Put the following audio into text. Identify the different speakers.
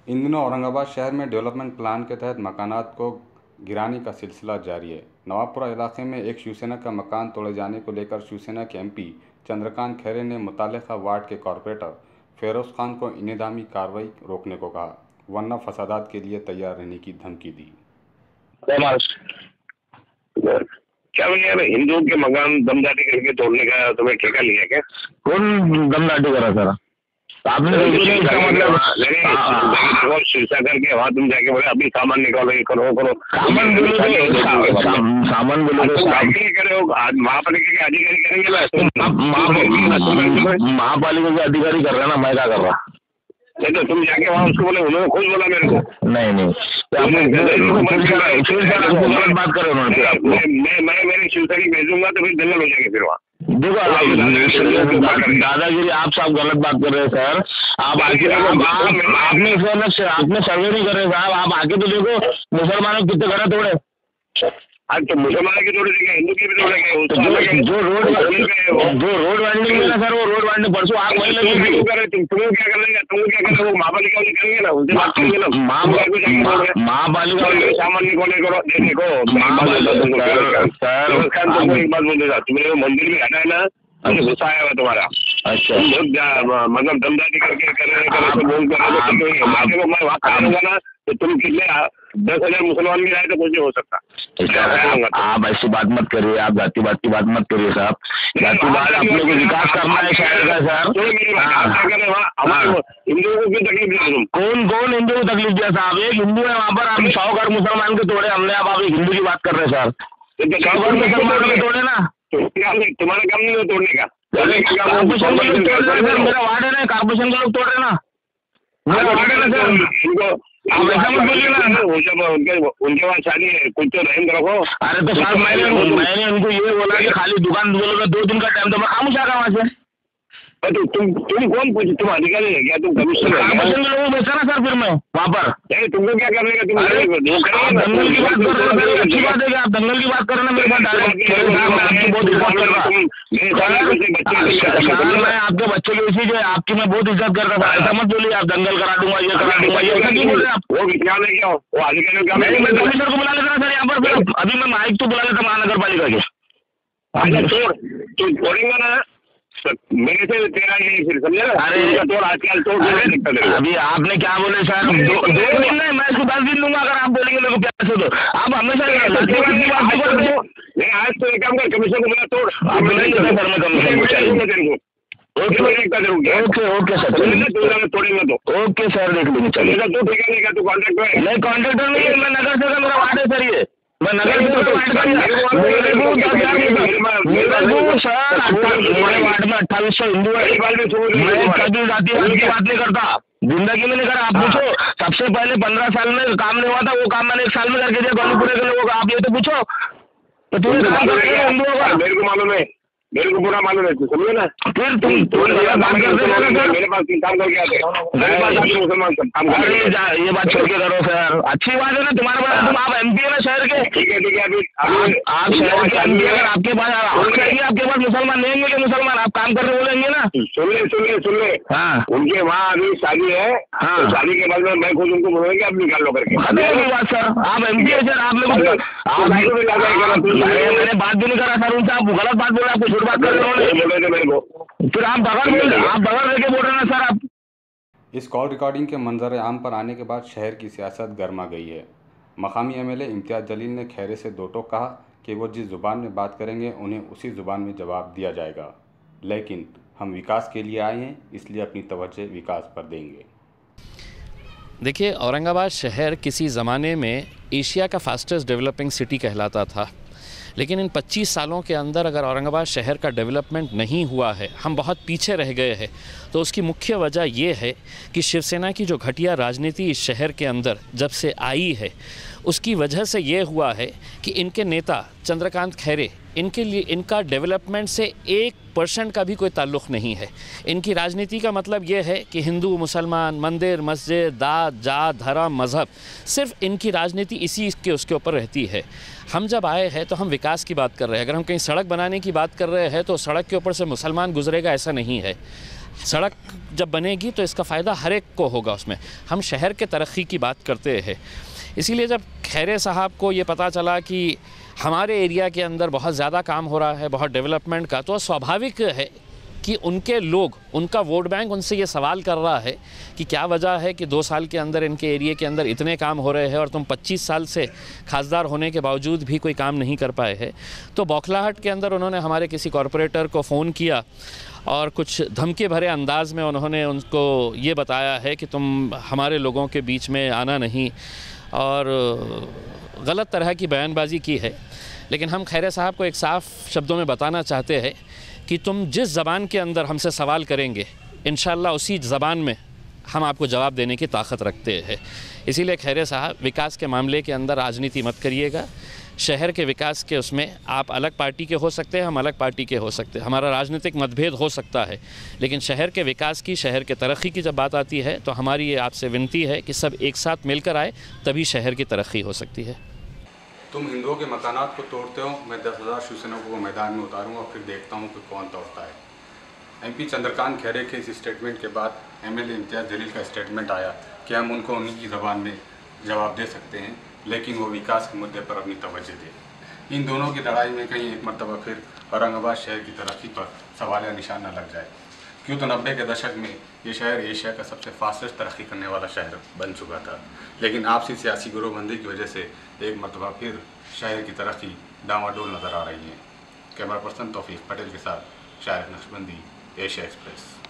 Speaker 1: इन दिनों औरंगाबाद शहर में डेवलपमेंट प्लान के तहत मकानात को गिराने का सिलसिला जारी है। नवाबपुरा इलाके में एक शिवसेना का मकान तोड़े जाने को लेकर शिवसेना के एमपी चंद्रकांत खैरे ने मुतालिका वार्ड के कॉरपोरेटर फेरोज खान को इंतजामी कार्रवाई रोकने को कहा, वरना फसादात के लिए तैयार रहने की धमकी दी।
Speaker 2: क्या यार, हिंदुओं के मकान दमदाटी करके तोड़ने का तुम्हें ठेका लिया क्या?
Speaker 3: कौन दमदाटी करा सर? आपने
Speaker 2: शीर्षा करके वहाँ तुम जाके बोले अभी सामान निकालो, ये करो करो।
Speaker 3: सामान बोलो तो
Speaker 2: करे हो, महापालिका के अधिकारी करेंगे ना?
Speaker 3: महापालिका के अधिकारी कर रहे हैं ना, मैं क्या कर रहा?
Speaker 2: नहीं तो तुम जाके वहाँ उसको बोले, उन्होंने खुद बोला मेरे को।
Speaker 3: नहीं बात करें उन्होंने।
Speaker 2: मैं मेरी शिवसेना की भेजूंगा तो फिर दंगल हो जाएगी फिर वहाँ।
Speaker 3: देखो दादागिरी, आप सब गलत बात कर रहे हैं सर। आप आके आपने सर्वे नहीं कर रहे साहब। आप आके तो देखो मुसलमानों कितने घर तोड़े।
Speaker 2: आज तो मुसलमानों की तोड़े देंगे, हिंदू की भी तोड़ेंगे।
Speaker 3: जो रोड वाइंडिंग है ना सर, वो रोड वाइंडिंग परसों आग वही लगी।
Speaker 2: तुम क्या करेंगे? वो महापालिका वाले करेंगे ना, उनसे बात करेंगे ना।
Speaker 3: महापालिका
Speaker 2: सामान निकोले करो। देखो सर, तुमको एक बात बोल देगा, तुम्हें मंदिर में हटा है ना, गुस्सा आया हुआ तुम्हारा।
Speaker 3: अच्छा,
Speaker 2: मतलब दमदाटी करके बोल कर मैं वहाँ करूंगा ना, तो तुम कितने 10,000 मुसलमान भी आए तो कुछ नहीं हो सकता।
Speaker 3: आप ऐसी बात मत करिए, आप जातिवाद की बात मत करिए साहब। जातिवाद अपने को विकास करना है शहर का सर।
Speaker 2: हिंदुओं को क्यों तकलीफ दिया तुम?
Speaker 3: कौन हिंदू को तकलीफ दिया साहब? एक हिंदू है वहाँ पर, हम 100 घर मुसलमान के तोड़े हमने। अब आप एक हिंदू की बात कर रहे हैं सर। 100 घर मुसलमान के तोड़े ना,
Speaker 2: तुम्हारा काम नहीं है तोड़ने का।
Speaker 3: कॉर्पोरेशन के लोग तोड़ रहे हैं, मेरा वार्ड है ना, कॉर्पोरेशन के लोग तोड़ रहे ना, मेरा वार्ड है ना सर। आप ऐसा मत बोलिए ना।
Speaker 2: उनके बाद शादी है, कुछ तो रहम रखो।
Speaker 3: अरे तो साहब मैंने उनको ये बोला कि खाली दुकान बोलोगे 2 दिन का टाइम, तो मैं खामोश आ रहा वहाँ से।
Speaker 2: तुम कौन पूछे? तुम अधिकारी है क्या? तुम कमिश्नर है?
Speaker 3: कमिश्नर के लोगों को बेचा ना सर फिर मैं वहाँ पर।
Speaker 2: तुमको क्या करने का? तुम
Speaker 3: दंगल की बात कर रहे हैं, अच्छी बात है कि आप दंगल की बात कर रहे हैं मेरे साथ डायरेक्ट। मैं आपकी बहुत इज्जत कर रहा हूँ, मैं आपके बच्चे की इसी के आपकी मैं बहुत इज्जत कर रहा था। ऐसा मत बोलिए आप दंगल करा दूंगा, ये करा दूंगा, ये ऐसा क्यों बोल रहे हैं आप?
Speaker 2: वो विज्ञान है क्या? वो अधिकारी का?
Speaker 3: मैं कमिश्नर को बुला लेता सर यहाँ पर। अभी मैं माइक तो बुला लेता महानगर पालिका के।
Speaker 2: तोड़ेंगे ना मेरे से तेरा यही फिर समझे ना।
Speaker 3: अरे
Speaker 2: तोड़ आजकल तोड़।
Speaker 3: अभी आपने क्या बोले सर? 2 दिन नहीं, मैं इसको 10 दिन दूंगा अगर आप बोलेंगे मेरे को प्यार से। तो आप हमेशा
Speaker 2: आज तो एक काम कर, कमीशन को बोला तोड़।
Speaker 3: आप नहीं सर, मैं कमीशन को चाहिए। ओके सर,
Speaker 2: तोड़ेंगे तो
Speaker 3: ओके सर, देख लीजिए चलिए।
Speaker 2: तू ठेका नहीं का? तू कॉन्ट्रैक्टर है?
Speaker 3: नहीं कॉन्ट्रैक्टर नहीं है, मैं नगर सेवक, मेरा वार्ड है सर। ये मैं नगर सेवक वार्ड सर, हमारे वार्ड में 2800 हिंदू है। मैं कभी जातिवाद की बात नहीं करता, जिंदगी में नहीं करा। आप पूछो, सबसे पहले 15 साल में काम नहीं हुआ था, वो काम मैंने 1 साल में करके दिया गौलीपुरे के लोगों का। आप ये तो पूछो, तो तुम्हें काम करेंगे हिंदुओं का?
Speaker 2: मेरे को मालूम है, मेरे को पूरा मालूम है, समझे ना।
Speaker 3: फिर तुम
Speaker 2: मेरे पास काम करके आते, मेरे पास मुसलमान काम कर।
Speaker 3: ये बात छोड़ के करो सर, अच्छी बात है ना तुम्हारे पास। तुम आप एमपी है ना शहर के?
Speaker 2: ठीक है अभी
Speaker 3: आप शहर के एमपी, अगर आपके पास आपके पास मुसलमान नहीं होंगे, मुसलमान आप काम कर रहे बोलेंगे ना।
Speaker 2: सुन ले। हाँ, उनके वहाँ अभी शादी है। हाँ, तो शादी के बाद में मैं खुद उनको बोलूँगा आप निकाल लो करके।
Speaker 3: बात सर, आप एमपी है सर, आप लोग मैंने बात भी नहीं करा सर उनसे। आप गलत बात बोल रहे, आपको बात कर रहे मेरे को, फिर आप बगल लेके बोल रहे हैं सर आप।
Speaker 1: इस कॉल रिकॉर्डिंग के मंजर आम पर आने के बाद शहर की सियासत गर्मा गई है। मकामी एमएलए इम्तियाज़ जलील ने खैरे से 2 टोक कहा कि वो जिस ज़ुबान में बात करेंगे उन्हें उसी ज़ुबान में जवाब दिया जाएगा, लेकिन हम विकास के लिए आए हैं, इसलिए अपनी तवज्जो विकास पर देंगे।
Speaker 4: देखिए, औरंगाबाद शहर किसी ज़माने में एशिया का फास्टेस्ट डेवलपिंग सिटी कहलाता था, लेकिन इन 25 सालों के अंदर अगर औरंगाबाद शहर का डेवलपमेंट नहीं हुआ है, हम बहुत पीछे रह गए हैं, तो उसकी मुख्य वजह ये है कि शिवसेना की जो घटिया राजनीति इस शहर के अंदर जब से आई है, उसकी वजह से ये हुआ है कि इनके नेता चंद्रकांत खैरे, इनके लिए इनका डेवलपमेंट से 1% का भी कोई ताल्लुक़ नहीं है। इनकी राजनीति का मतलब ये है कि हिंदू मुसलमान, मंदिर मस्जिद, दात जात धर्म मज़हब, सिर्फ इनकी राजनीति इसी के उसके ऊपर रहती है। हम जब आए हैं तो हम विकास की बात कर रहे हैं। अगर हम कहीं सड़क बनाने की बात कर रहे हैं तो सड़क के ऊपर से मुसलमान गुजरेगा ऐसा नहीं है। सड़क जब बनेगी तो इसका फ़ायदा हर एक को होगा। उसमें हम शहर के तरक्की की बात करते हैं, इसीलिए जब खैरे साहब को ये पता चला कि हमारे एरिया के अंदर बहुत ज़्यादा काम हो रहा है, बहुत डेवलपमेंट का, तो स्वाभाविक है कि उनके लोग, उनका वोट बैंक उनसे ये सवाल कर रहा है कि क्या वजह है कि 2 साल के अंदर इनके एरिया के अंदर इतने काम हो रहे हैं और तुम 25 साल से खासदार होने के बावजूद भी कोई काम नहीं कर पाए हैं। तो बौखलाहट के अंदर उन्होंने हमारे किसी कॉरपोरेटर को फ़ोन किया और कुछ धमकी भरे अंदाज में उन्होंने उनको ये बताया है कि तुम हमारे लोगों के बीच में आना नहीं, और गलत तरह की बयानबाजी की है। लेकिन हम खैरे साहब को एक साफ़ शब्दों में बताना चाहते हैं कि तुम जिस ज़बान के अंदर हमसे सवाल करेंगे, इंशाअल्लाह उसी ज़बान में हम आपको जवाब देने की ताकत रखते हैं। इसीलिए खैरे साहब, विकास के मामले के अंदर राजनीति मत करिएगा। शहर के विकास के उसमें आप अलग पार्टी के हो सकते हैं, हम अलग पार्टी के हो सकते हैं, हमारा राजनीतिक मतभेद हो सकता है, लेकिन शहर के विकास की, शहर के तरक्की की जब बात आती है तो हमारी ये आपसे विनती है कि सब एक साथ मिलकर आए, तभी शहर की तरक्की हो सकती है।
Speaker 1: तुम हिंदुओं के मकानात को तोड़ते हो, मैं 10,000 शिवसैनिकों को मैदान में उतारूंगा, फिर देखता हूं कि कौन तोड़ता है। एमपी चंद्रकांत खैरे के इस स्टेटमेंट के बाद एमएलए इम्तियाज़ जलील का स्टेटमेंट आया कि हम उनको उन्हीं की ज़बान में जवाब दे सकते हैं, लेकिन वो विकास के मुद्दे पर अपनी तवज्जो दे। इन दोनों की लड़ाई में कहीं एक मरतबा फिर औरंगाबाद शहर की तरक्की पर सवाल या निशान न लग जाए। क्यों तो 90 के दशक में ये शहर एशिया का सबसे फास्टेस्ट तरक्की करने वाला शहर बन चुका था, लेकिन आपसी सियासी गिरोहबंदी की वजह से एक मरतबा फिर शहर की तरक्की डामाडोल नज़र आ रही है। कैमरा पर्सन तौफीक पटेल के साथ शारिक नक्शबंदी, एशिया एक्सप्रेस।